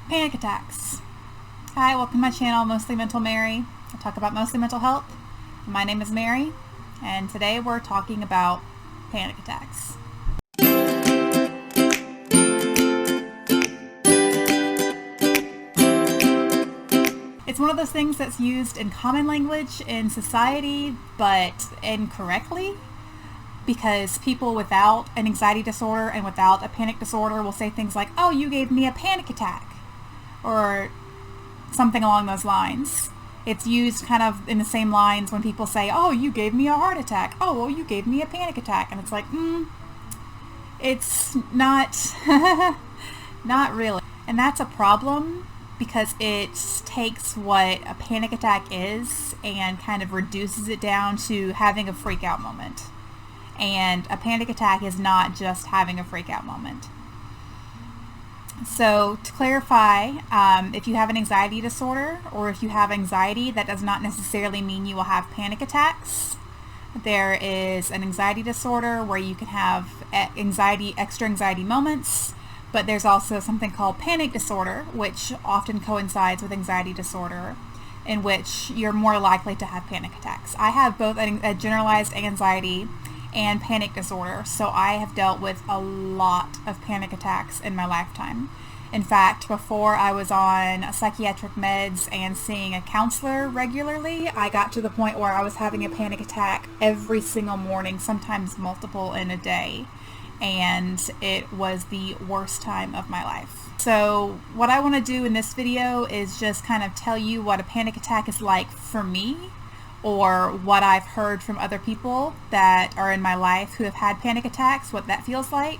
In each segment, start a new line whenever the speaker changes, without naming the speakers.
Panic attacks. Hi, welcome to my channel, Mostly Mental Mary. I talk about mostly mental health. My name is Mary, and today we're talking about panic attacks. It's one of those things that's used in common language in society, but incorrectly, because people without an anxiety disorder and without a panic disorder will say things like, "Oh, you gave me a panic attack," or something along those lines. It's used kind of in the same lines when people say, "Oh, you gave me a heart attack." "Oh, well, you gave me a panic attack." And it's like, it's not, not really. And that's a problem because it takes what a panic attack is and kind of reduces it down to having a freak out moment. And a panic attack is not just having a freak out moment. So to clarify, if you have an anxiety disorder or if you have anxiety, that does not necessarily mean you will have panic attacks. There is an anxiety disorder where you can have extra anxiety moments, but there's also something called panic disorder, which often coincides with anxiety disorder, in which you're more likely to have panic attacks. I have both a generalized anxiety and panic disorder, so I have dealt with a lot of panic attacks in my lifetime. In fact, before I was on psychiatric meds and seeing a counselor regularly, I got to the point where I was having a panic attack every single morning, sometimes multiple in a day, and it was the worst time of my life. So what I want to do in this video is just kind of tell you what a panic attack is like for me, or what I've heard from other people that are in my life who have had panic attacks, what that feels like.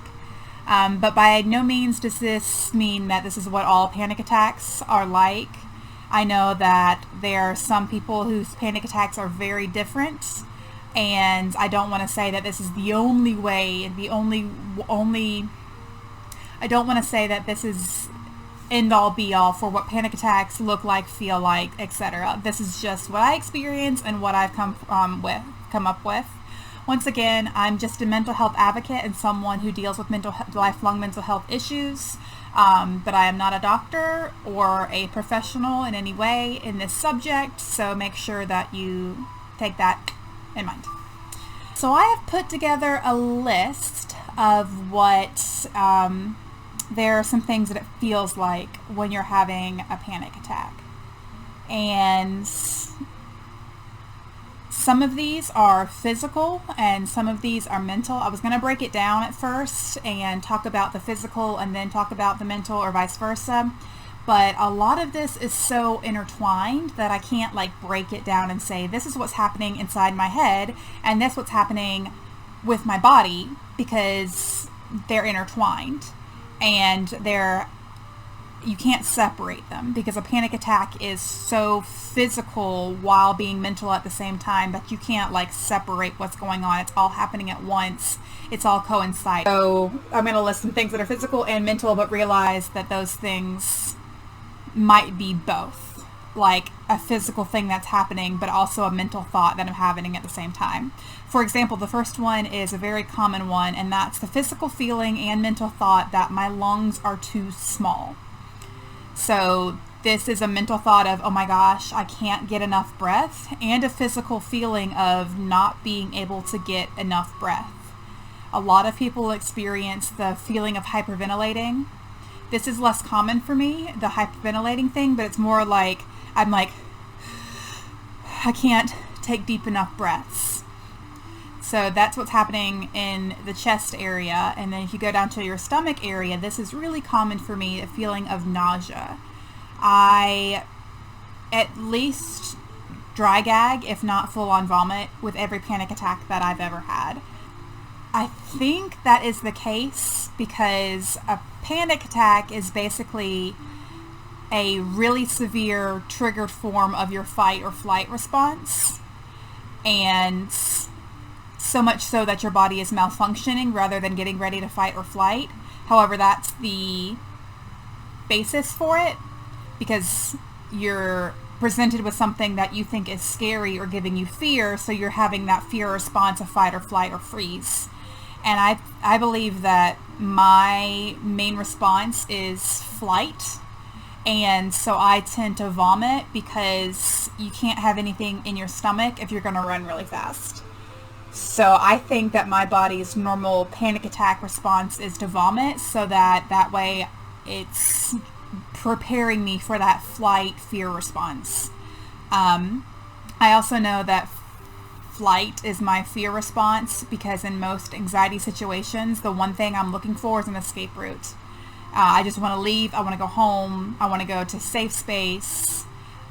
But by no means does this mean that this is what all panic attacks are like. I know that there are some people whose panic attacks are very different, and I don't want to say that this is the only way, I don't want to say that this is end all be all for what panic attacks look like, feel like, etc. This is just what I experience and what I've come up with. Once again, I'm just a mental health advocate and someone who deals with lifelong mental health issues, but I am not a doctor or a professional in any way in this subject, so make sure that you take that in mind. So I have put together a list of what there are some things that it feels like when you're having a panic attack. And some of these are physical and some of these are mental. I was going to break it down at first and talk about the physical and then talk about the mental, or vice versa. But a lot of this is so intertwined that I can't break it down and say this is what's happening inside my head and that's what's happening with my body, because they're intertwined. And you can't separate them, because a panic attack is so physical while being mental at the same time that you can't separate what's going on. It's all happening at once. It's all coinciding. So I'm going to list some things that are physical and mental, but realize that those things might be both, like a physical thing that's happening but also a mental thought that I'm having at the same time. For example, the first one is a very common one, and that's the physical feeling and mental thought that my lungs are too small. So this is a mental thought of, oh my gosh, I can't get enough breath, and a physical feeling of not being able to get enough breath. A lot of people experience the feeling of hyperventilating. This is less common for me, the hyperventilating thing, but it's more like I can't take deep enough breaths. So that's what's happening in the chest area. And then if you go down to your stomach area, this is really common for me, a feeling of nausea. I at least dry gag, if not full on vomit, with every panic attack that I've ever had. I think that is the case because a panic attack is basically a really severe triggered form of your fight or flight response, and so much so that your body is malfunctioning rather than getting ready to fight or flight. However, that's the basis for it, because you're presented with something that you think is scary or giving you fear, so you're having that fear response of fight or flight or freeze. And I believe that my main response is flight, And so I tend to vomit because you can't have anything in your stomach if you're going to run really fast. So I think that my body's normal panic attack response is to vomit, so that way it's preparing me for that flight fear response. I also know that flight is my fear response because in most anxiety situations, the one thing I'm looking for is an escape route. I just want to leave. I want to go home. I want to go to safe space.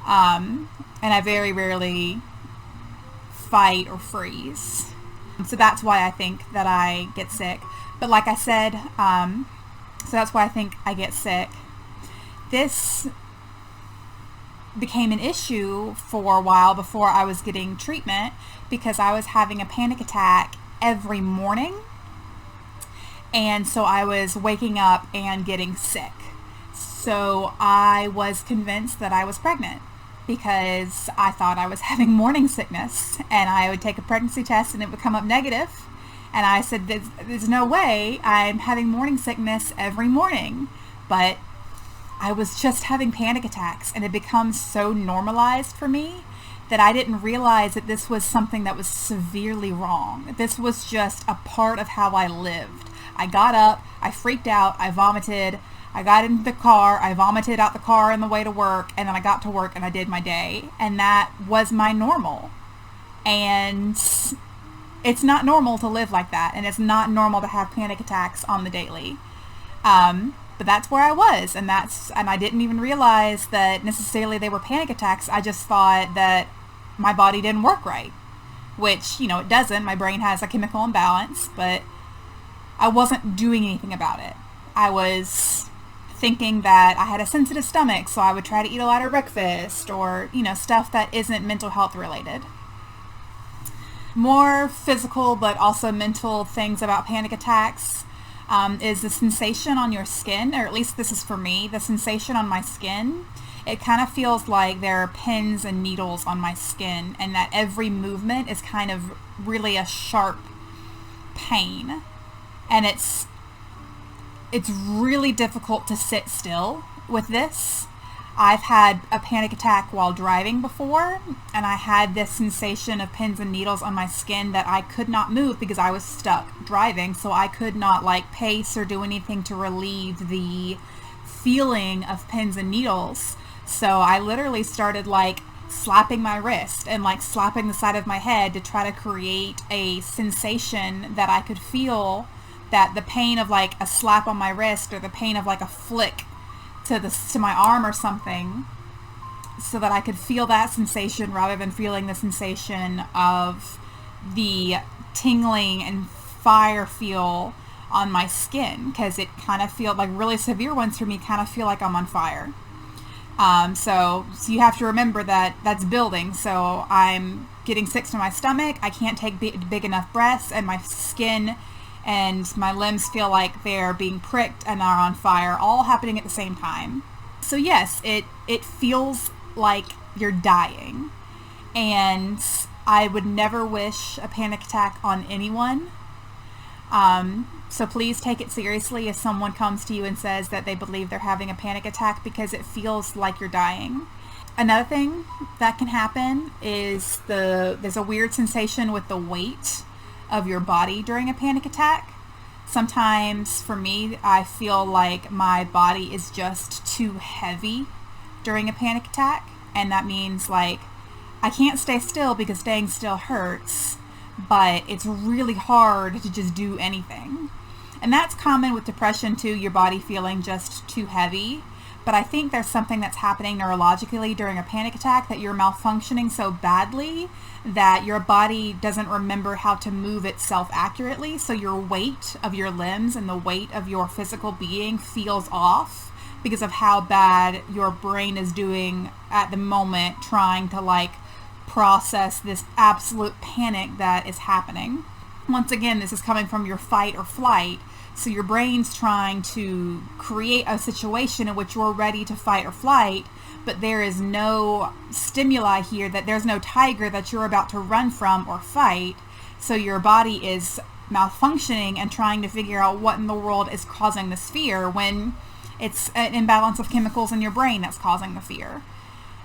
And I very rarely fight or freeze. So that's why I think that I get sick. But like I said, so that's why I think I get sick. This became an issue for a while before I was getting treatment because I was having a panic attack every morning. And so I was waking up and getting sick. So I was convinced that I was pregnant because I thought I was having morning sickness, and I would take a pregnancy test and it would come up negative. And I said, there's no way I'm having morning sickness every morning. But I was just having panic attacks, and it becomes so normalized for me that I didn't realize that this was something that was severely wrong. This was just a part of how I lived. I got up, I freaked out, I vomited, I got into the car, I vomited out the car on the way to work, and then I got to work and I did my day. And that was my normal. And it's not normal to live like that, and it's not normal to have panic attacks on the daily. But that's where I was, and I didn't even realize that necessarily they were panic attacks. I just thought that my body didn't work right, which, it doesn't. My brain has a chemical imbalance, but I wasn't doing anything about it. I was thinking that I had a sensitive stomach, so I would try to eat a lighter breakfast or, stuff that isn't mental health related. More physical but also mental things about panic attacks is the sensation on your skin, or at least this is for me, the sensation on my skin. It kind of feels like there are pins and needles on my skin, and that every movement is kind of really a sharp pain. And it's really difficult to sit still with this. I've had a panic attack while driving before, and I had this sensation of pins and needles on my skin that I could not move because I was stuck driving, so I could not pace or do anything to relieve the feeling of pins and needles. So I literally started slapping my wrist and slapping the side of my head to try to create a sensation that I could feel, that the pain of a slap on my wrist or the pain of a flick to my arm or something, so that I could feel that sensation rather than feeling the sensation of the tingling and fire feel on my skin, because it kind of feels really severe ones for me kind of feel like I'm on fire. So you have to remember that that's building. So I'm getting sick to my stomach, I can't take big enough breaths, and my skin and my limbs feel like they're being pricked and are on fire, all happening at the same time. So yes, it feels like you're dying. And I would never wish a panic attack on anyone. So please take it seriously if someone comes to you and says that they believe they're having a panic attack, because it feels like you're dying. Another thing that can happen is there's a weird sensation with the weight of your body during a panic attack. Sometimes for me, I feel like my body is just too heavy during a panic attack, and that means I can't stay still because staying still hurts, but it's really hard to just do anything. And that's common with depression too, your body feeling just too heavy. But I think there's something that's happening neurologically during a panic attack, that you're malfunctioning so badly that your body doesn't remember how to move itself accurately. So your weight of your limbs and the weight of your physical being feels off because of how bad your brain is doing at the moment, trying to process this absolute panic that is happening. Once again, this is coming from your fight or flight. So your brain's trying to create a situation in which you're ready to fight or flight, but there is no stimuli here, that there's no tiger that you're about to run from or fight. So your body is malfunctioning and trying to figure out what in the world is causing this fear, when It's an imbalance of chemicals in your brain that's causing the fear.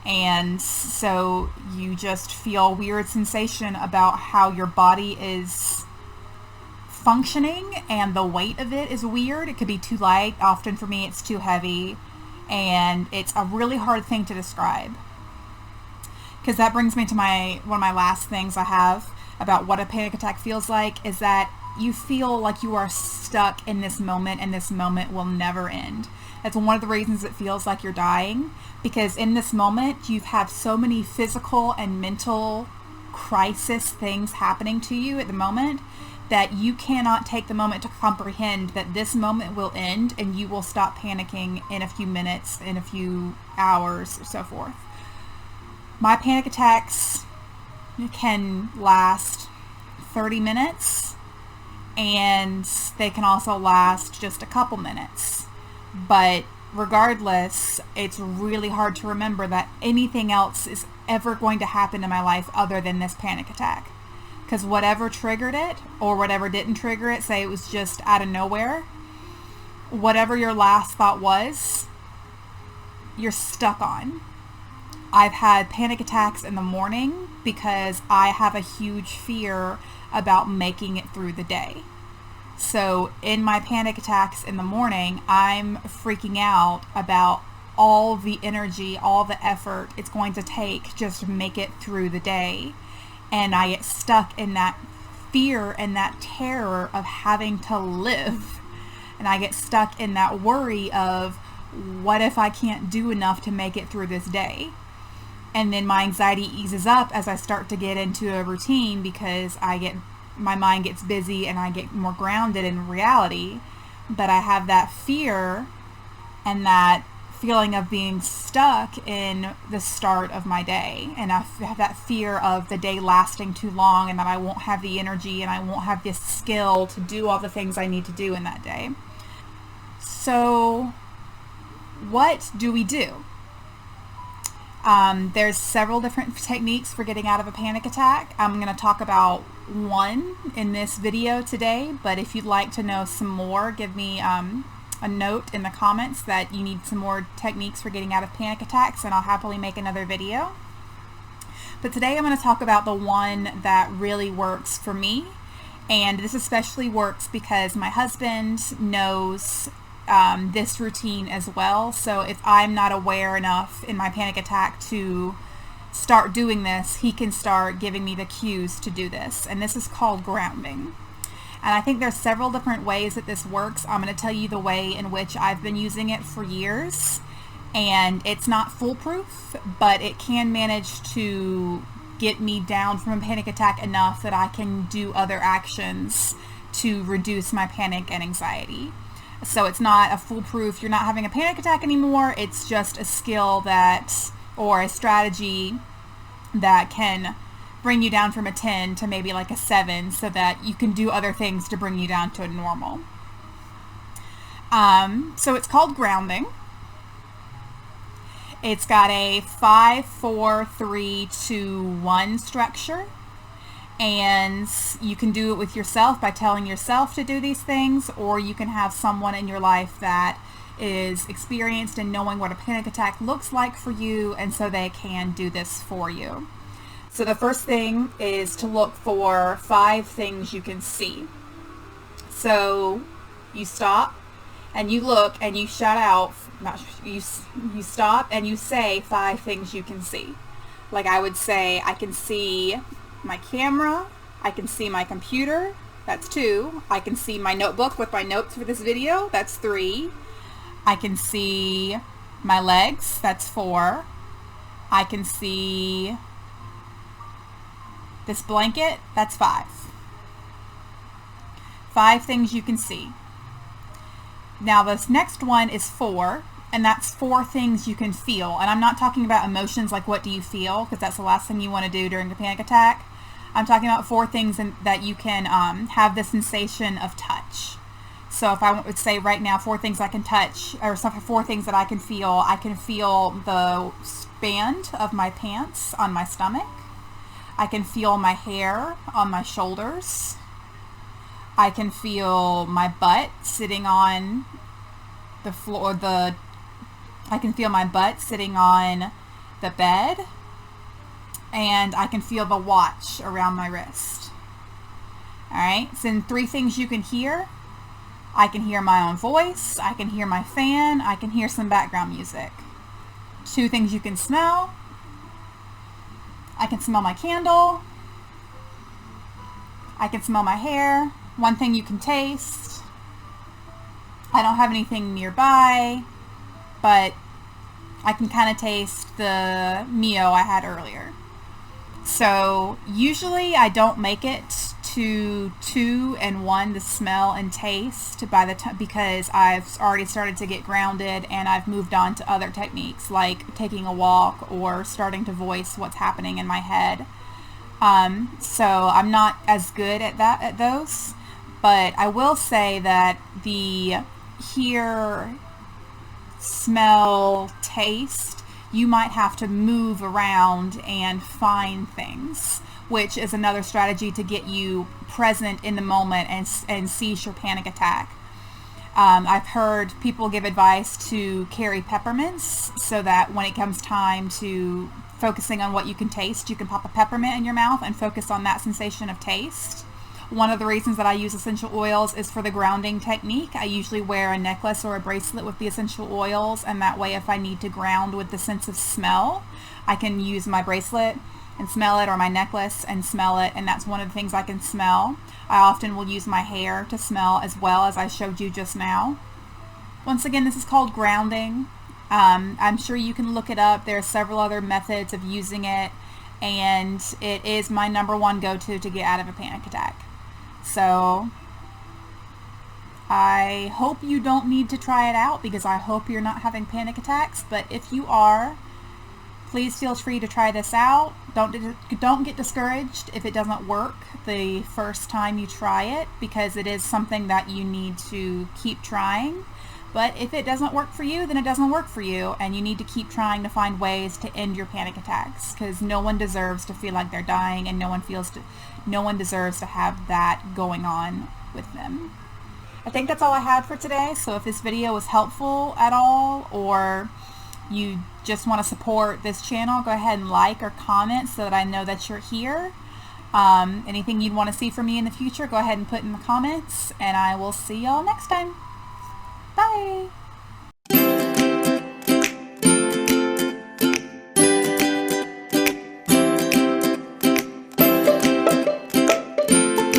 And so you just feel weird sensation about how your body is functioning, and the weight of it is weird. It could be too light. Often for me, it's too heavy. And it's a really hard thing to describe. Because that brings me to one of my last things I have about what a panic attack feels like, is that you feel like you are stuck in this moment, and this moment will never end. That's one of the reasons it feels like you're dying, because in this moment you have so many physical and mental crisis things happening to you at the moment that you cannot take the moment to comprehend that this moment will end and you will stop panicking in a few minutes, in a few hours, or so forth. My panic attacks can last 30 minutes, and they can also last just a couple minutes. But regardless, it's really hard to remember that anything else is ever going to happen in my life other than this panic attack. Because whatever triggered it, or whatever didn't trigger it, say it was just out of nowhere, whatever your last thought was, you're stuck on. I've had panic attacks in the morning because I have a huge fear about making it through the day. So in my panic attacks in the morning, I'm freaking out about all the energy, all the effort it's going to take just to make it through the day. And I get stuck in that fear and that terror of having to live. And I get stuck in that worry of, what if I can't do enough to make it through this day? And then my anxiety eases up as I start to get into a routine, because my mind gets busy and I get more grounded in reality. But I have that fear and that feeling of being stuck in the start of my day. And I have that fear of the day lasting too long, and that I won't have the energy and I won't have this skill to do all the things I need to do in that day. So what do we do? There's several different techniques for getting out of a panic attack. I'm going to talk about one in this video today, but if you'd like to know some more, give me a note in the comments that you need some more techniques for getting out of panic attacks, and I'll happily make another video. But today I'm going to talk about the one that really works for me, and this especially works because my husband knows this routine as well. So if I'm not aware enough in my panic attack to start doing this, he can start giving me the cues to do this. And this is called grounding. And I think there's several different ways that this works. I'm going to tell you the way in which I've been using it for years. And it's not foolproof, but it can manage to get me down from a panic attack enough that I can do other actions to reduce my panic and anxiety. So it's not a foolproof, you're not having a panic attack anymore. It's just a skill or a strategy that can bring you down from a 10 to maybe like a 7, so that you can do other things to bring you down to a normal. So it's called grounding. It's got a 5, 4, 3, 2, 1 structure. And you can do it with yourself by telling yourself to do these things, or you can have someone in your life that is experienced in knowing what a panic attack looks like for you, and so they can do this for you. So the first thing is to look for 5 things you can see. So you stop and you look and you shout out, you stop and you say 5 things you can see. Like I would say, I can see my camera, I can see my computer, that's 2. I can see my notebook with my notes for this video, that's 3. I can see my legs, that's 4. I can see this blanket, that's 5. 5 things you can see. Now this next one is 4, and that's 4 things you can feel. And I'm not talking about emotions like what do you feel, because that's the last thing you want to do during a panic attack. I'm talking about 4 things that you can have the sensation of touch. So if I would say right now 4 things I can touch, or 4 things that I can feel the band of my pants on my stomach. I can feel my hair on my shoulders. I can feel my butt sitting on the floor, I can feel my butt sitting on the bed, and I can feel the watch around my wrist. Alright, so then 3 things you can hear. I can hear my own voice, I can hear my fan, I can hear some background music. 2 things you can smell. I can smell my candle. I can smell my hair. 1 thing you can taste. I don't have anything nearby, but I can kind of taste the Mio I had earlier. So usually I don't make it to 2 and 1, the smell and taste, by the time, because I've already started to get grounded and I've moved on to other techniques like taking a walk or starting to voice what's happening in my head. So I'm not as good at those, but I will say that the hear, smell, taste, you might have to move around and find things, which is another strategy to get you present in the moment and cease your panic attack. I've heard people give advice to carry peppermints so that when it comes time to focusing on what you can taste, you can pop a peppermint in your mouth and focus on that sensation of taste. One of the reasons that I use essential oils is for the grounding technique. I usually wear a necklace or a bracelet with the essential oils, and that way if I need to ground with the sense of smell, I can use my bracelet and smell it, or my necklace and smell it, and that's one of the things I can smell. I often will use my hair to smell as well, as I showed you just now. Once again, this is called grounding. I'm sure you can look it up. There are several other methods of using it, and it is my #1 go-to to get out of a panic attack. So I hope you don't need to try it out, because I hope you're not having panic attacks, but if you are, please feel free to try this out. Don't get discouraged if it doesn't work the first time you try it, because it is something that you need to keep trying. But if it doesn't work for you, then it doesn't work for you, and you need to keep trying to find ways to end your panic attacks, because no one deserves to feel like they're dying, and no one deserves to have that going on with them. I think that's all I had for today. So if this video was helpful at all, or you just want to support this channel, go ahead and like or comment so that I know that you're here. Anything you'd want to see from me in the future, go ahead and put in the comments, and I will see y'all next time. Bye!